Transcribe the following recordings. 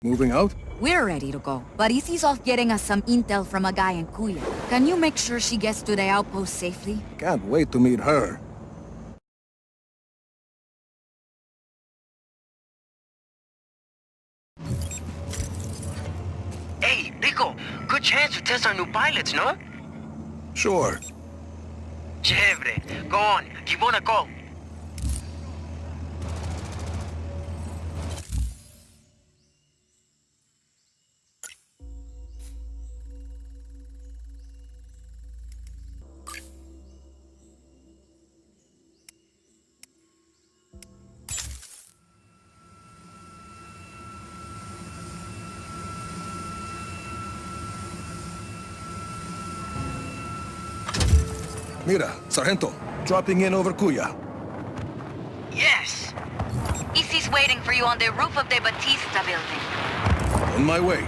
Moving out? We're ready to go, but Izzy's off getting us some intel from a guy in Kuya. Can you make sure she gets to the outpost safely? Can't wait to meet her. Hey, Rico, good chance to test our new pilots, no? Sure. Chévere. Go on, give one a call. Mira, Sargento, dropping in over Kuya. Yes. Izzy's waiting for you on the roof of the Batista building. On my way.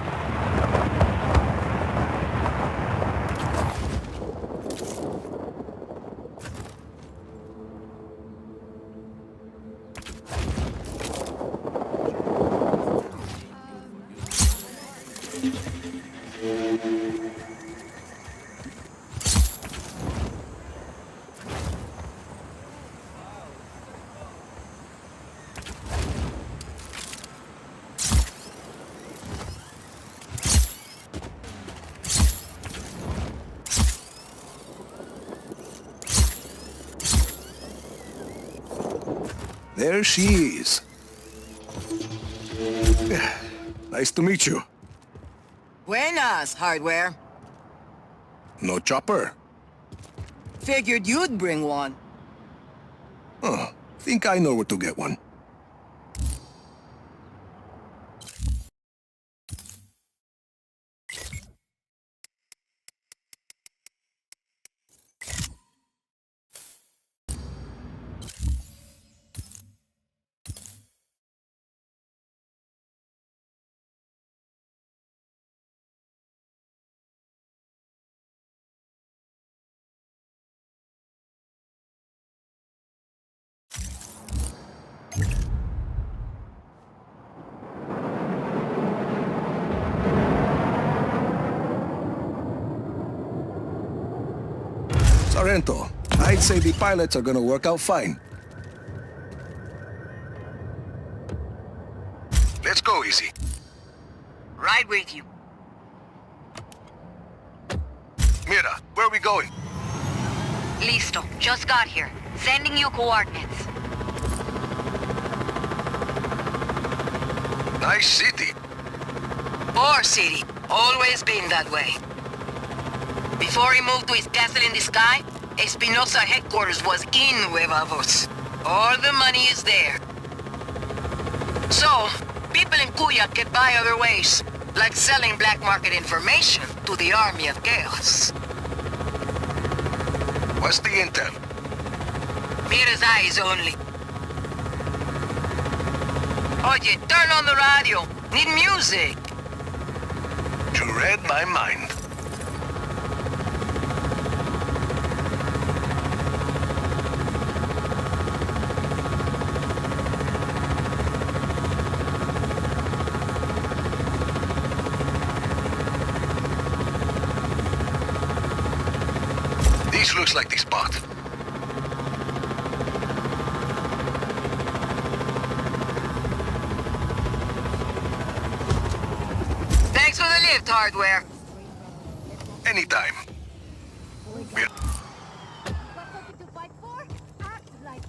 There she is. Nice to meet you. Buenas, Hardware. No chopper? Figured you'd bring one. Oh, think I know where to get one. Sargento, I'd say the pilots are gonna work out fine. Let's go, Easy. Right with you. Mira, where are we going? Listo. Just got here. Sending you coordinates. Nice city. Our city. Always been that way. Before he moved to his castle in the sky, Espinosa headquarters was in Nueva Voz. All the money is there. So, people in Kuya get by other ways, like selling black market information to the Army of Chaos. What's the intel? Mira's eyes only. Oye, turn on the radio. Need music. You read my mind. This looks like the spot. Thanks for the lift, Hardware. Anytime. We're Got something to fight for? Act like it.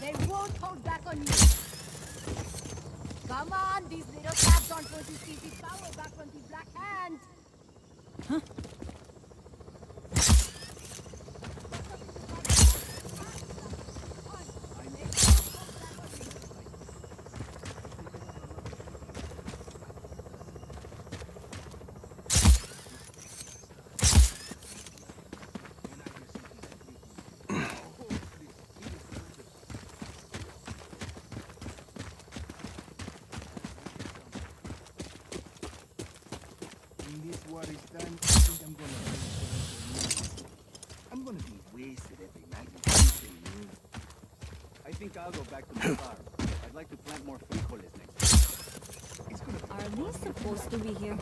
They won't hold back on you. Come on, these little tabs aren't going to see the power back from the Black Hand. I'm gonna be wasted every night and something new. I think I'll go back to my farm. I'd like to plant more frijoles next time. It's gonna be Are they supposed to be here?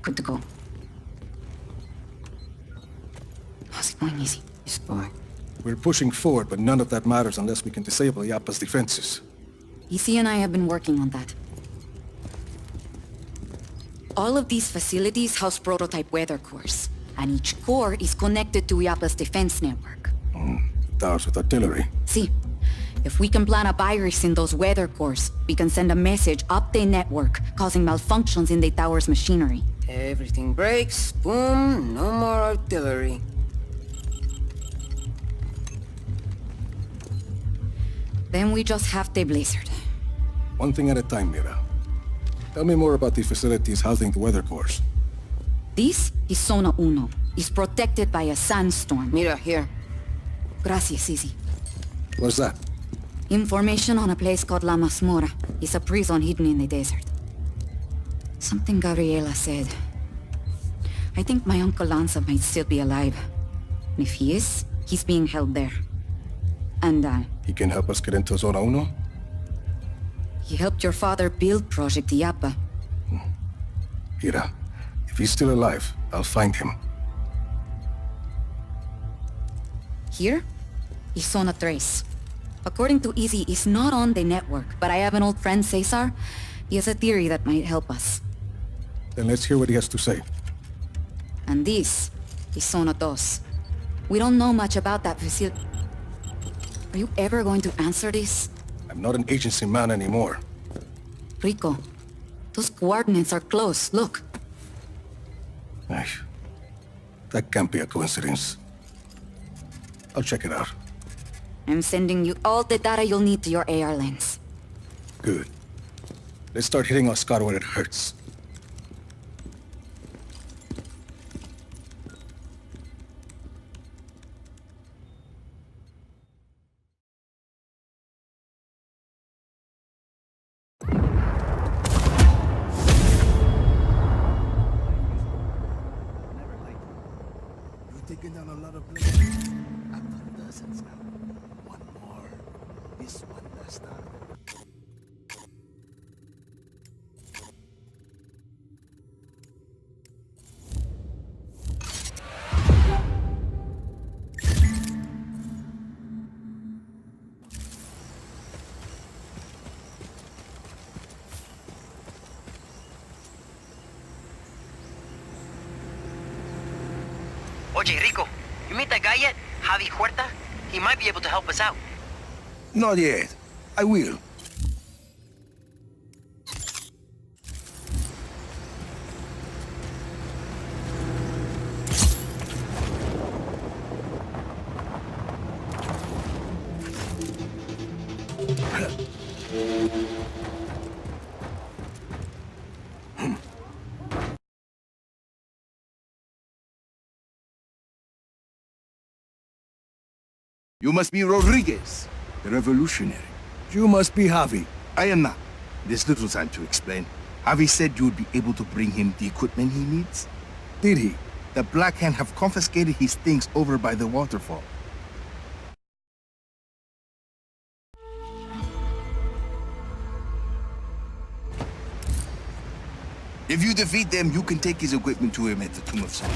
Good to go. How's it going, Easy? It's going. We're pushing forward, but none of that matters unless we can disable Yappa's defenses. Easy and I have been working on that. All of these facilities house prototype weather cores, and each core is connected to Yappa's defense network. Towers with artillery. See, if we can plant a virus in those weather cores, we can send a message up the network, causing malfunctions in the tower's machinery. Everything breaks, boom, no more artillery. Then we just have the blizzard. One thing at a time, Mira. Tell me more about the facilities housing the weather cores. This is Zona Uno. It's protected by a sandstorm. Mira, here. Gracias, Easy. What's that? Information on a place called La Masmorra. It's a prison hidden in the desert. Something Gabriela said. I think my Uncle Lanza might still be alive. And if he is, he's being held there. And, He can help us get into Zona Uno? he helped your father build Project Yappa. Mira, if he's still alive, I'll find him. Here is Zona Trace. According to Easy, it's not on the network, but I have an old friend, Cesar. He has a theory that might help us. Then let's hear what he has to say. And this is Zona Dos. We don't know much about that facility. Are you ever going to answer this? I'm not an agency man anymore. Rico, those coordinates are close. Look. Ay, that can't be a coincidence. I'll check it out. I'm sending you all the data you'll need to your AR lens. Good. Let's start hitting Oscar where it hurts. You're taking down a lot of blades. I've done dozens now. One more. This one last time. Oye, Rico, you meet that guy yet? Javi Huerta? He might be able to help us out. Not yet. I will. You must be Rodriguez, the revolutionary. You must be Javi. I am not. There's little time to explain. Javi said you would be able to bring him the equipment he needs. Did he? The Black Hand have confiscated his things over by the waterfall. If you defeat them, you can take his equipment to him at the Tomb of Sun.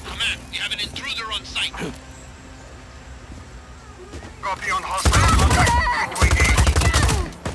Command, we have an intruder on site. Copy on hostile contact. Ready to engage.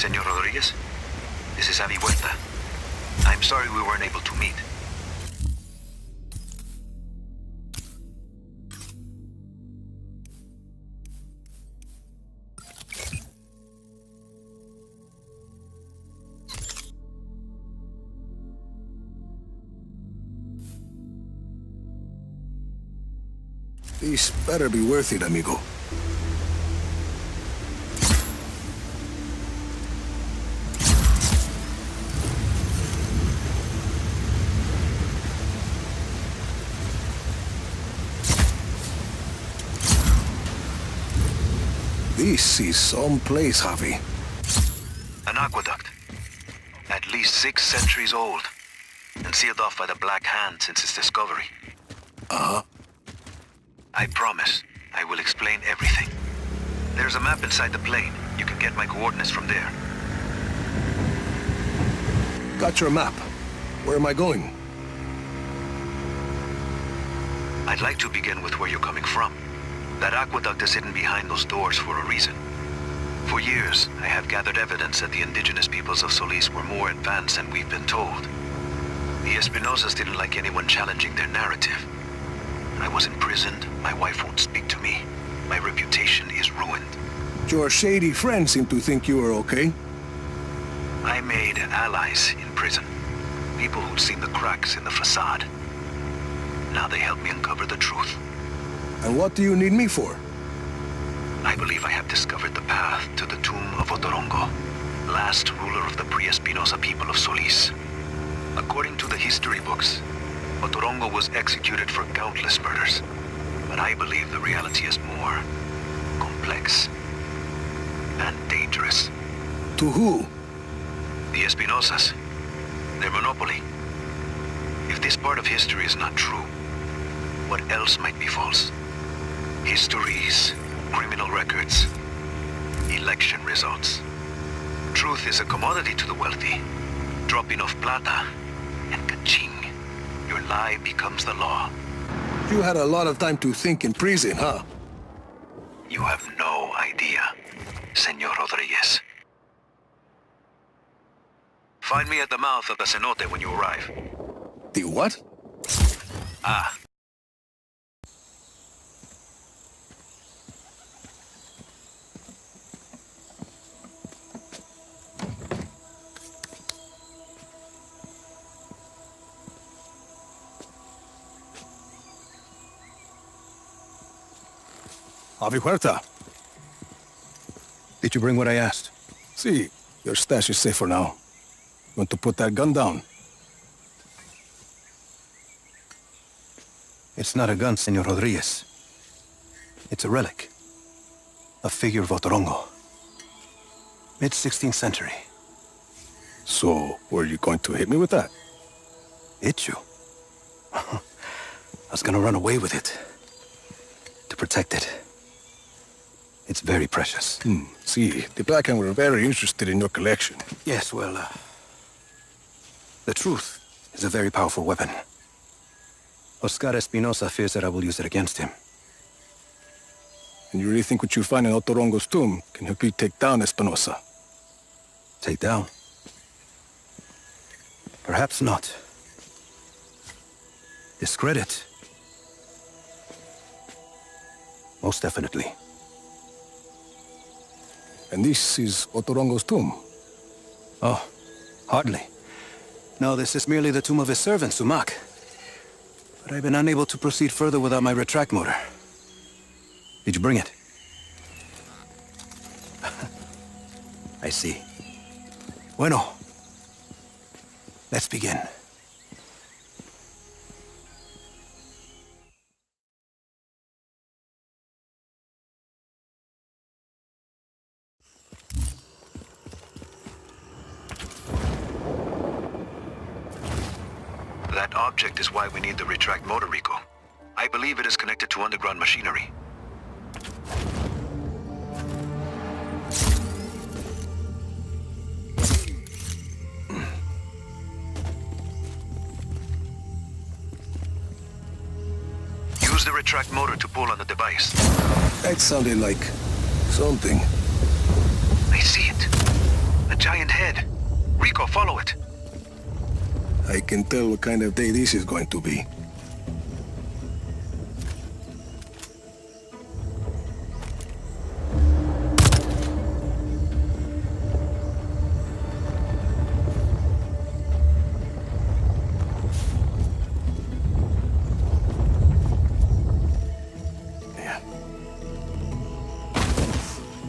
Senor Rodriguez, this is Avi Huerta. I'm sorry we weren't able to meet. This better be worth it, amigo. This is some place, Javi. An aqueduct. At least 6 centuries old. And sealed off by the Black Hand since its discovery. Uh-huh. I promise, I will explain everything. There's a map inside the plane. You can get my coordinates from there. Got your map. Where am I going? I'd like to begin with where you're coming from. That aqueduct is hidden behind those doors for a reason. For years, I have gathered evidence that the indigenous peoples of Solis were more advanced than we've been told. The Espinosas didn't like anyone challenging their narrative. I was imprisoned, my wife won't speak to me. My reputation is ruined. Your shady friends seem to think you are okay. I made allies in prison. People who'd seen the cracks in the facade. Now they help me uncover the truth. And what do you need me for? I believe I have discovered the path to the tomb of Otorongo, last ruler of the pre-Espinosa people of Solis. According to the history books, Otorongo was executed for countless murders. But I believe the reality is more complex and dangerous. To who? The Espinosas. Their monopoly. If this part of history is not true, what else might be false? Histories, criminal records, election results. Truth is a commodity to the wealthy. Drop enough plata, and ka-ching, your lie becomes the law. You had a lot of time to think in prison, huh? You have no idea, Senor Rodriguez. Find me at the mouth of the cenote when you arrive. The what? Ah. Javi Huerta. Did you bring what I asked? See, your stash is safe for now. You want to put that gun down? It's not a gun, Senor Rodriguez. It's a relic. A figure of Otorongo. Mid-16th century. So, were you going to hit me with that? Hit you? I was gonna run away with it. To protect it. It's very precious. See, the Black Hand were very interested in your collection. Yes, well, the truth is a very powerful weapon. Oscar Espinosa fears that I will use it against him. And you really think what you find in Otorongo's tomb can help you take down Espinosa? Take down? Perhaps not. Discredit? Most definitely. And this is Otorongo's tomb? Oh, hardly. No, this is merely the tomb of his servant, Sumac. But I've been unable to proceed further without my retract motor. Did you bring it? I see. Bueno. Let's begin. That object is why we need the retract motor, Rico. I believe it is connected to underground machinery. Use the retract motor to pull on the device. That sounded like something. I see it. A giant head. Rico, follow it. I can tell what kind of day this is going to be.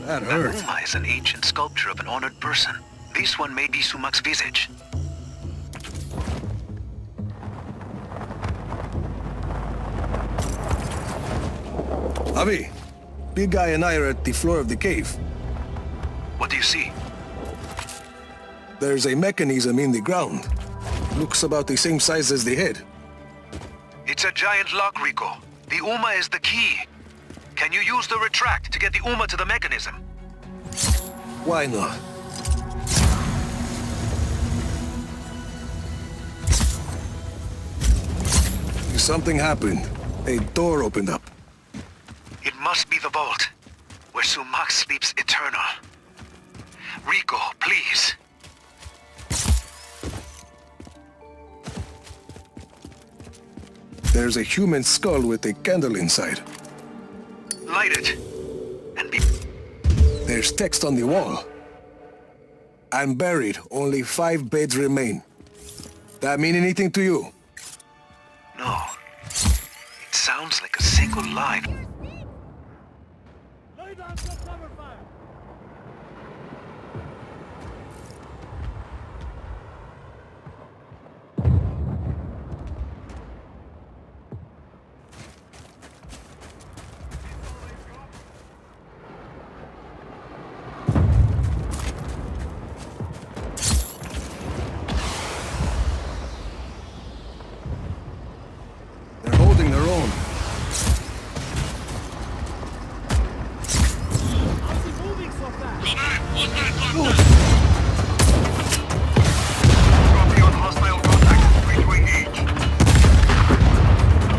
That The hurt. Uma is an ancient sculpture of an honored person. This one may be Sumak's visage. Avi, Big Guy and I are at the floor of the cave. What do you see? There's a mechanism in the ground. Looks about the same size as the head. It's a giant lock, Rico. The Uma is the key. Can you use the retract to get the Uma to the mechanism? Why not? Something happened. A door opened up. It must be the vault, where Sumak sleeps eternal. Rico, please. There's a human skull with a candle inside. Light it. And be... There's text on the wall. I'm buried. Only 5 beds remain. That mean anything to you? No. It sounds like a single line. Lay down some cover fire! They're holding their own. How's he moving so fast? Command, hostile contact! Copy on hostile contact. Free to engage.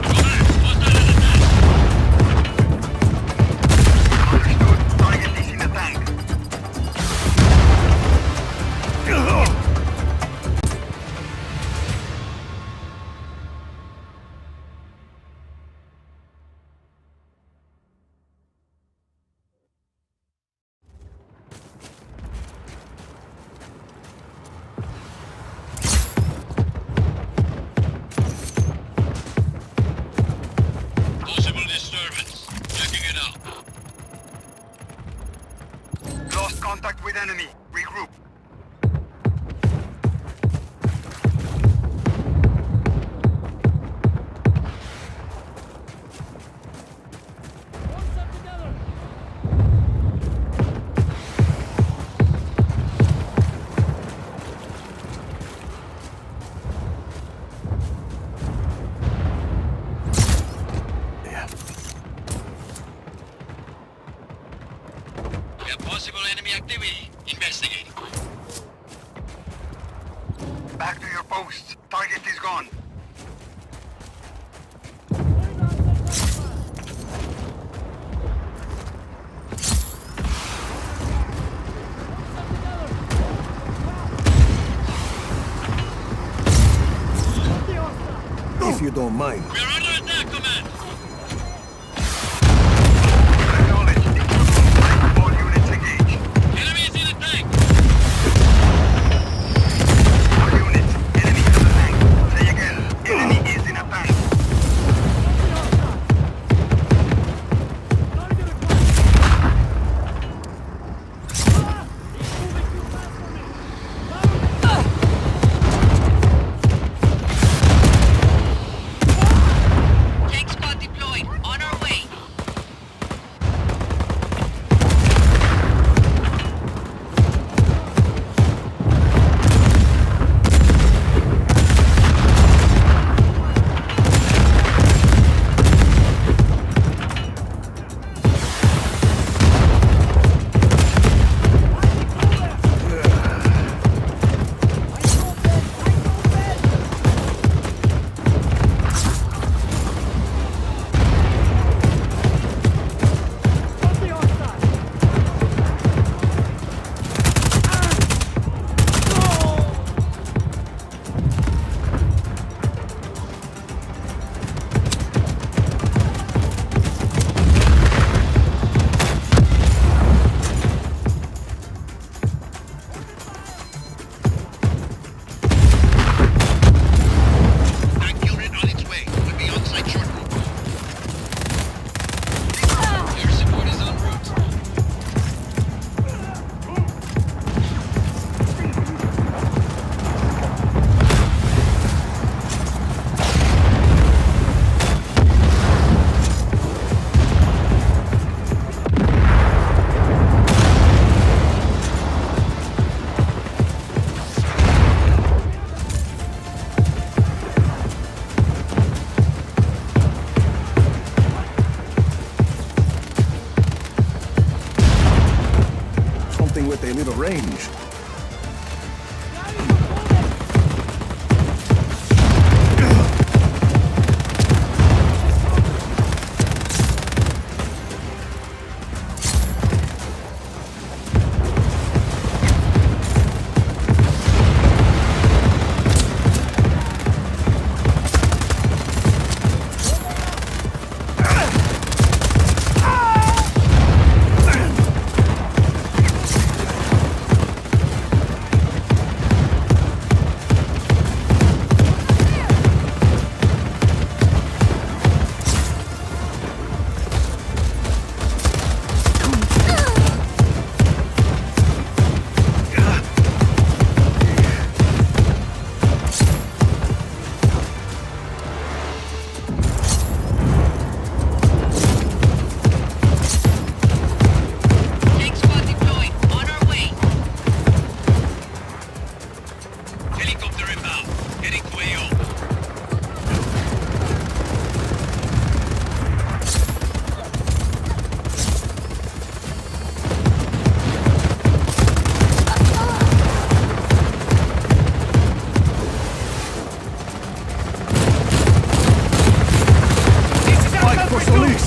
Command, hostile at attack! Understood. Target is in the tank. Possible disturbance. Checking it out. Lost contact with enemy. Regroup. Force them together! Yeah. We have possible enemy activity. Investigating. Back to your posts. Target is gone. Lay down some cover fire! If you don't mind. We are under attack, command! Acknowledge. All units engage. Enemy is in the tank! All units. Enemy in the tank. Say again. Enemy is in a tank. Target acquired! Ah! He's moving too fast for me! Cover me! bit of range. Tank squad deployed. On our way. Helicopter inbound. Heading to AO. Fight for Solis!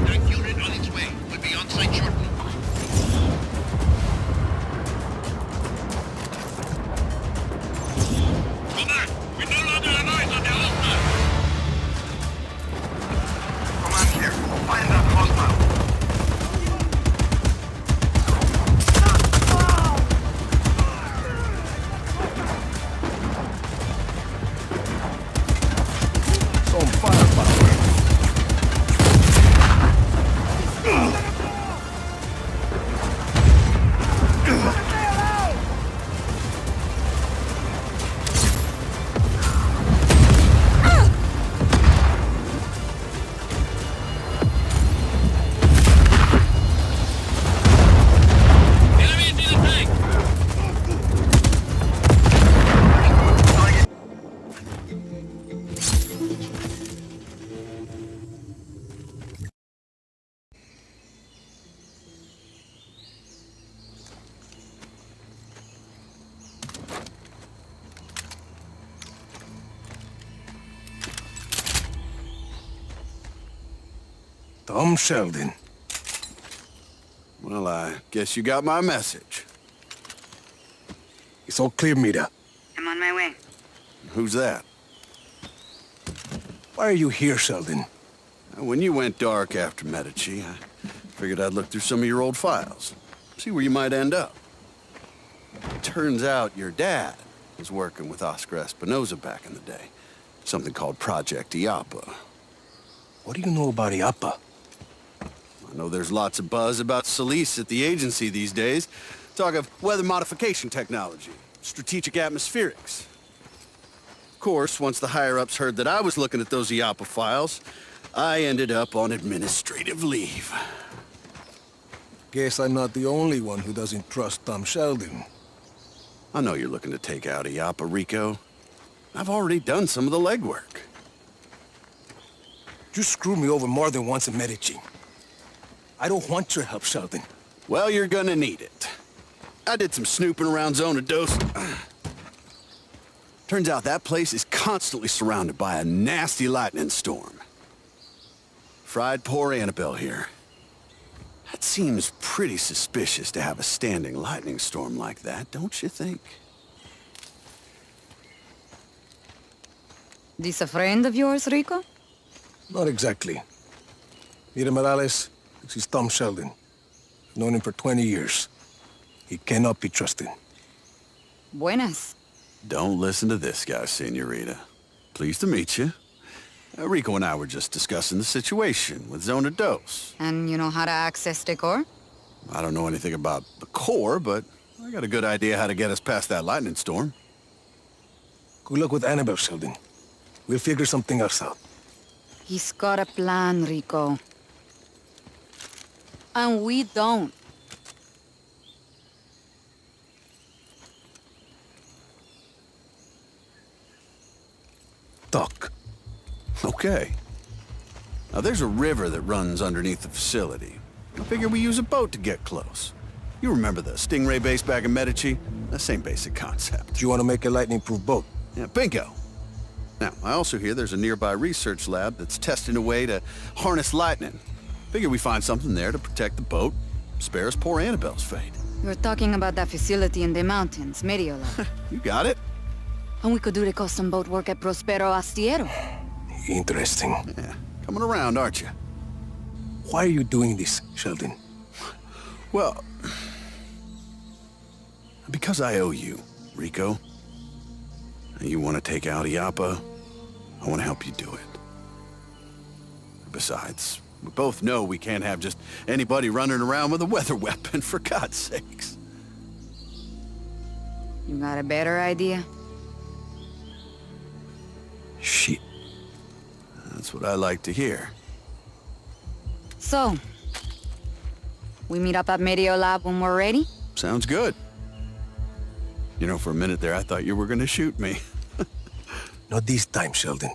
Tank unit on its way. Will be on site shortly. Come on! We no longer have eyes on the Alpha! Command here. Find that hostile. Some firepower. Enemies in the tank! Tom Sheldon. Well, I guess you got my message. It's all clear, Mira. I'm on my way. Who's that? Why are you here, Sheldon? When you went dark after Medici, I figured I'd look through some of your old files. See where you might end up. Turns out your dad was working with Oscar Espinosa back in the day. Something called Project IAPA. What do you know about IAPA? I know there's lots of buzz about Solis at the agency these days. Talk of weather modification technology, strategic atmospherics. Of course, once the higher-ups heard that I was looking at those IAPA files, I ended up on administrative leave. Guess I'm not the only one who doesn't trust Tom Sheldon. I know you're looking to take out IAPA, Rico. I've already done some of the legwork. You screwed me over more than once in Medici. I don't want your help, Sheldon. Well, you're gonna need it. I did some snooping around Zona Dos. Turns out that place is constantly surrounded by a nasty lightning storm. Fried poor Annabelle here. That seems pretty suspicious to have a standing lightning storm like that, don't you think? This a friend of yours, Rico? Not exactly. Mira Morales, this is Tom Sheldon. Known him for 20 years. He cannot be trusted. Buenas. Don't listen to this guy, Senorita. Pleased to meet you. Rico and I were just discussing the situation with Zona Dos. And you know how to access the core? I don't know anything about the core, but I got a good idea how to get us past that lightning storm. Good luck with Annabelle, Sheldon. We'll figure something else out. He's got a plan, Rico. And we don't. Talk. Okay. Now there's a river that runs underneath the facility. I figure we use a boat to get close. You remember the Stingray base back in Medici? The same basic concept. Do you want to make a lightning-proof boat? Yeah, bingo. Now, I also hear there's a nearby research lab that's testing a way to harness lightning. Figure we find something there to protect the boat, spare us poor Annabelle's fate. You're talking about that facility in the mountains, Mediola. You got it? And we could do the custom boat work at Prospero Astiero. Interesting. Yeah, coming around, aren't you? Why are you doing this, Sheldon? Well, because I owe you, Rico. You want to take out Iapa, I want to help you do it. Besides, we both know we can't have just anybody running around with a weather weapon, for God's sakes. You got a better idea? Shit. That's what I like to hear. So, we meet up at Mediolab when we're ready? Sounds good. You know, for a minute there, I thought you were gonna shoot me. Not this time, Sheldon.